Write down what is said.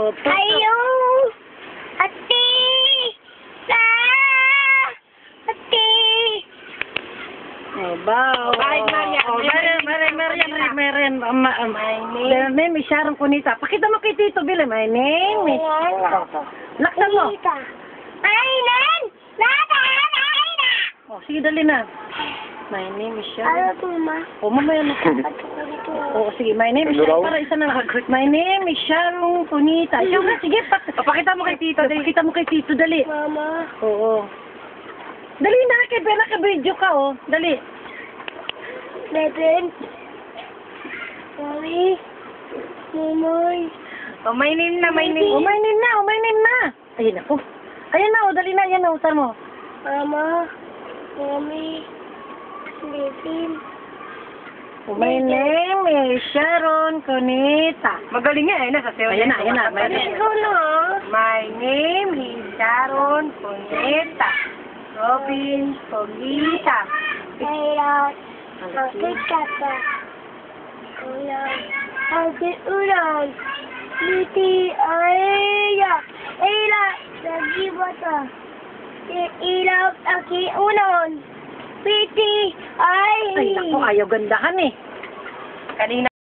Oh, Ayo! Ate! La! Ate! Oh, bow. Kahit Maria. Oh, Meren. My name. Their name is Sharon Cunita. Pakita mo kay Tito Billy. My name is... Laksan mo. Aylan! Lata! Oh, sige, dali na. My name is Ano Sharon. to, ma? Oh, mamaya na. Oh, sige, my name is Sharon. Para isa na lang. My name is Sharon Cunita. Sige, Papakita mo kay Tito. pakita mo kay Tito, dali. Mama. Oo. Dali na, naka-video ka, oh. Dali. Beben. Mami. Mumoy. Oh, my name na, my name. Oh, my name na. Ayun ako. Ayan na, oh, dali na, yan, oh, sar mo. Mama. Mami. Beben. Oh, my name is Sharon Cunita. Magaling nga eh, nasa sewa. Ayan na. My Ikaw na. My name is Sharon Cuneta. Robin Pogita. Kaya. Bakit kata? Ulan. Bakit ulan? Biti ay. Ila. Lagi ba ta? Ilaw. Aki ulan. Biti ay. Ay, naku, ayaw gandahan eh. Kanina.